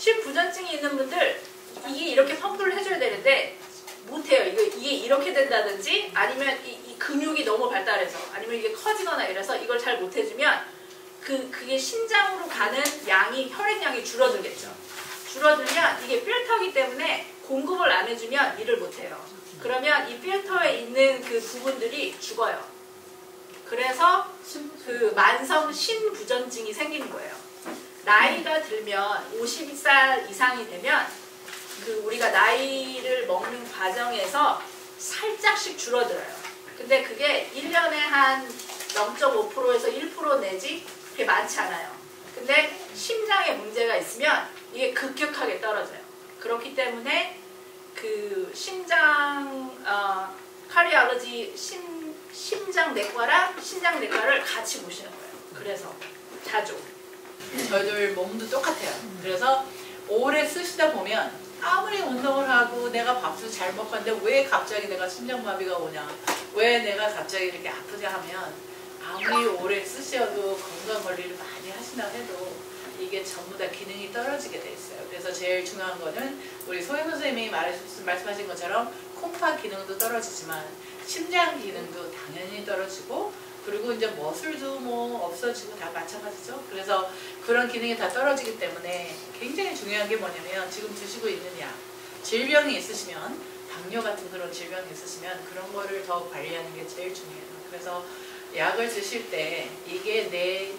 심부전증이 있는 분들 이게 이렇게 펌프를 해줘야 되는데 못해요. 이게 이렇게 된다든지 아니면 이 근육이 너무 발달해서 아니면 이게 커지거나 이래서 이걸 잘 못해주면 그게 심장으로 가는 양이 혈액량이 줄어들겠죠. 줄어들면 이게 필터이기 때문에 공급을 안 해주면 일을 못해요. 그러면 이 필터에 있는 그 부분들이 죽어요. 그래서 그 만성 심부전증이 생기는 거예요. 나이가 들면 50살 이상이 되면 그 우리가 나이를 먹는 과정에서 살짝씩 줄어들어요. 근데 그게 1년에 한 0.5%에서 1% 내지 그게 많지 않아요. 근데 심장에 문제가 있으면 이게 급격하게 떨어져요. 그렇기 때문에 그 카디올로지 심장내과랑 신장내과를 같이 보시는 거예요. 그래서 자주. 저희들 몸도 똑같아요. 그래서 오래 쓰시다 보면 아무리 운동을 하고 내가 밥도 잘 먹었는데 왜 갑자기 내가 심장마비가 오냐, 왜 내가 갑자기 이렇게 아프냐 하면 아무리 오래 쓰셔도 건강관리를 많이 하신다 해도 이게 전부 다 기능이 떨어지게 돼 있어요. 그래서 제일 중요한 거는 우리 소영 선생님이 말씀하신 것처럼 콩팥 기능도 떨어지지만 심장 기능도 당연히 떨어지고 그리고 이제 머슬도 뭐 없어지고 다 마찬가지죠. 그래서 그런 기능이 다 떨어지기 때문에 굉장히 중요한 게 뭐냐면 지금 드시고 있는 약, 질병이 있으시면 당뇨 같은 그런 질병이 있으시면 그런 거를 더 관리하는 게 제일 중요해요. 그래서 약을 드실 때 이게 내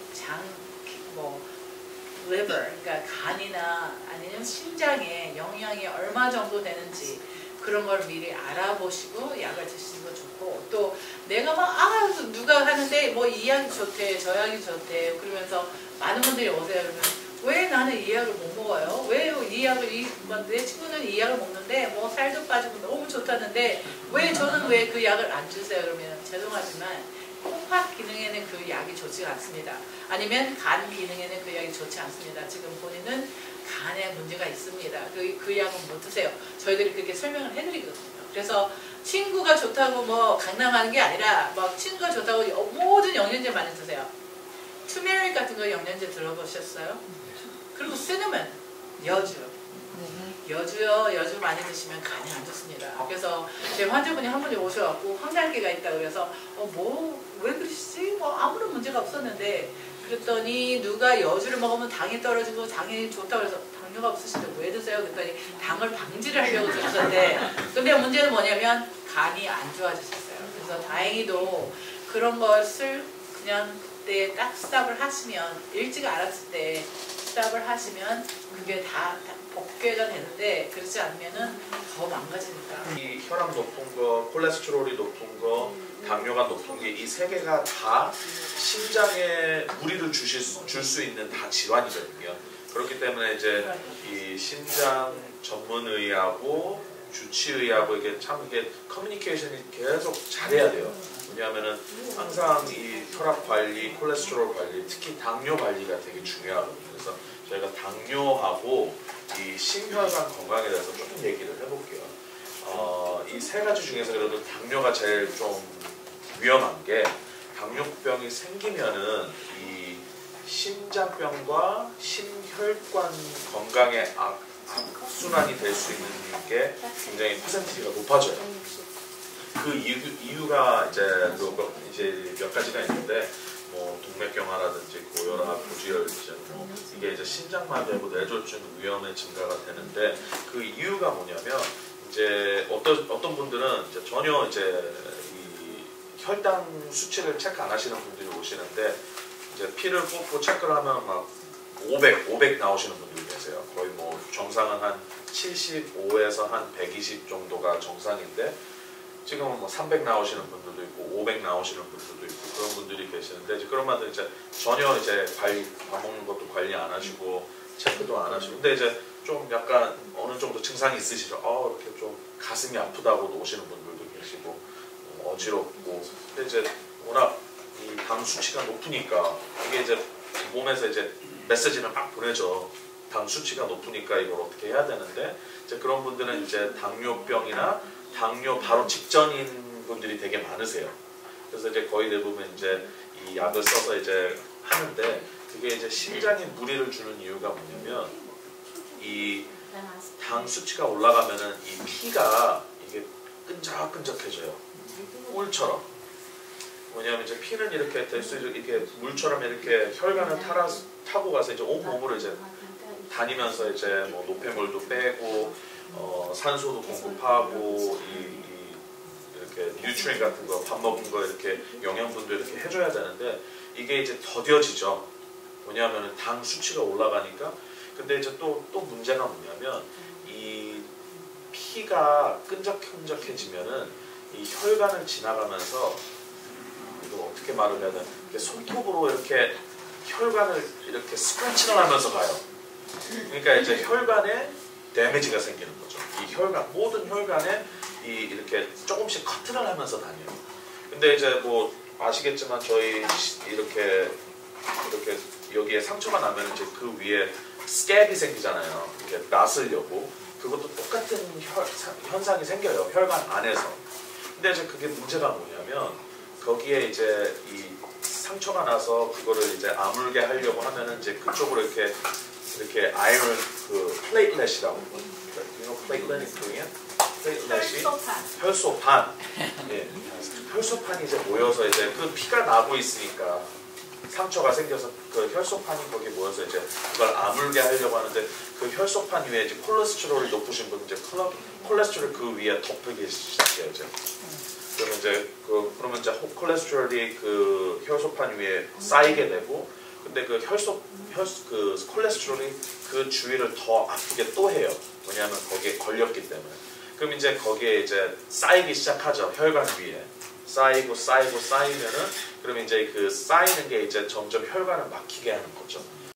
liver, 그러니까 간이나 아니면 심장에 영향이 얼마 정도 되는지 그런 걸 미리 알아보시고 약을 드시는 거 좋고, 또 내가 누가 하는데 뭐 이 약이 좋대 저 약이 좋대 그러면서 많은 분들이 오세요. 그러면 왜 나는 이 약을 못 먹어요? 왜 이 약을 내 친구는 이 약을 먹는데 뭐 살도 빠지고 너무 좋다는데 왜 저는 왜 그 약을 안 주세요? 그러면 죄송하지만 콩팥 기능에는 그 약이 좋지가 않습니다. 아니면 간 기능에는 그 약이 좋지 않습니다. 지금 본인은 간에 문제가 있습니다. 그 약은 못 드세요. 저희들이 그렇게 설명을 해드리거든요. 그래서 친구가 좋다고 뭐 강남하는 게 아니라 막 친구가 좋다고 모든 영양제 많이 드세요. 투메릭 같은 거 영양제 들어보셨어요? 그리고 시나몬, 여주 많이 드시면 간이 안 좋습니다. 그래서 제 환자분이 한 분이 오셔갖고 황달기가 있다 그래서 왜 그러시지? 뭐 아무런 문제가 없었는데 그랬더니 누가 여주를 먹으면 당이 떨어지고 당이 좋다고 해서 당뇨가 없으신데 왜 드세요? 그랬더니 당을 방지를 하려고 드셨는데 근데 문제는 뭐냐면 간이 안 좋아지셨어요. 그래서 다행히도 그런 것을 그냥 그때 딱 스탑을 하시면 일찍 알았을 때 스탑을 하시면 그게 다 복귀가 되는데 그렇지 않으면은 더 망가지니까. 이 혈압 높은 거, 콜레스테롤이 높은 거, 당뇨가 높은 게 이 세 개가 다 심장에 무리를 줄 수 있는 다 질환이거든요. 그렇기 때문에 이제 이 심장 전문의하고 주치의하고 이게 커뮤니케이션이 계속 잘해야 돼요. 왜냐하면은 항상 이 혈압 관리, 콜레스테롤 관리, 특히 당뇨 관리가 되게 중요하거든요. 그래서 저희가 당뇨하고 이 심혈관 건강에 대해서 조금 얘기를 해볼게요. 이 세 가지 중에서 그래도 당뇨가 제일 좀 위험한 게 당뇨병이 생기면은 이 심장병과 심혈관 건강에 악순환이 될 수 있는 게 굉장히 퍼센티지가 높아져요. 그 이유가 이제 몇 가지가 있는데 뭐 동맥경화라든지 고혈압, 고지혈증, 이게 이제 심장마비하고 뇌졸중 위험의 증가가 되는데 그 이유가 뭐냐면 이제 어떤 분들은 이제 전혀 이제 이 혈당 수치를 체크 안 하시는 분들이 오시는데 이제 피를 뽑고 체크를 하면 막 500 나오시는 분들이 계세요. 거의 뭐 정상은 한 75에서 한 120 정도가 정상인데 지금은 뭐 300 나오시는 분들도 있고 500 나오시는 분들도 있고 그런 분들이 계시는데 이제 그런 분들 이제 전혀 이제 밥 먹는 것도 관리 안 하시고 체크도 안 하시고 근데 이제 좀 약간 어느 정도 증상이 있으시죠. 이렇게 좀 가슴이 아프다고 오시는 분들도 계시고 어지럽고 근데 이제 워낙 이 당 수치가 높으니까 이게 이제 몸에서 이제 메시지를 막 보내죠. 당 수치가 높으니까 이걸 어떻게 해야 되는데 이제 그런 분들은 이제 당뇨병이나 당뇨 바로 직전인 분들이 되게 많으세요. 그래서 이제 거의 대부분 이제 이 약을 써서 이제 하는데 그게 이제 심장에 무리를 주는 이유가 뭐냐면 이 당 수치가 올라가면은 이 피가 이게 끈적끈적해져요. 꿀처럼. 뭐냐면 이제 피는 이렇게 될 수 이렇게 물처럼 이렇게 혈관을 타고 가서 이제 온 몸으로 이제 다니면서 이제 뭐 노폐물도 빼고 산소도 공급하고 이렇게 뉴트리언 같은 거 밥 먹은 거 이렇게 영양분도 이렇게 해줘야 되는데 이게 이제 더뎌지죠. 뭐냐면은 당 수치가 올라가니까. 근데 이제 또 문제가 뭐냐면 이 피가 끈적끈적해지면은 이 혈관을 지나가면서 이거 어떻게 말을 해야 되나? 손톱으로 이렇게 혈관을 이렇게 스크래칭을 하면서 가요. 그러니까 이제 혈관에 데미지가 생기는 거죠. 이 혈관 모든 혈관에 이렇게 조금씩 커트를 하면서 다녀요. 근데 이제 뭐 아시겠지만 저희 이렇게 여기에 상처가 나면 이제 그 위에 스캡이 생기잖아요. 이렇게 나으려고. 그것도 똑같은 현상이 생겨요. 혈관 안에서. 근데 이제 그게 문제가 뭐냐면 거기에 이제 이 상처가 나서 그거를 이제 아물게 하려고 하면은 이제 그쪽으로 이렇게 아이런 그 플레이트렛이라고. 플레이트렛이 Korean? 플레이트렛이 혈소판. 예. 혈소판이 이제 모여서 이제 그 피가 나고 있으니까 상처가 생겨서 그 혈소판이 거기 모여서 이제 그걸 아물게 하려고 하는데 그 혈소판 위에 이제 콜레스테롤이 높으신 분은 이제 콜레스테롤 그 위에 덮이기 시작해요. 이제. 그러면 이제 콜레스테롤이 그 혈소판 위에 쌓이게 되고, 근데 그 콜레스테롤이 그 주위를 더 아프게 또 해요. 왜냐하면 거기에 걸렸기 때문에. 그럼 이제 거기에 이제 쌓이기 시작하죠. 혈관 위에. 쌓이면은 그러면 이제 그 쌓이는 게 이제 점점 혈관을 막히게 하는 거죠.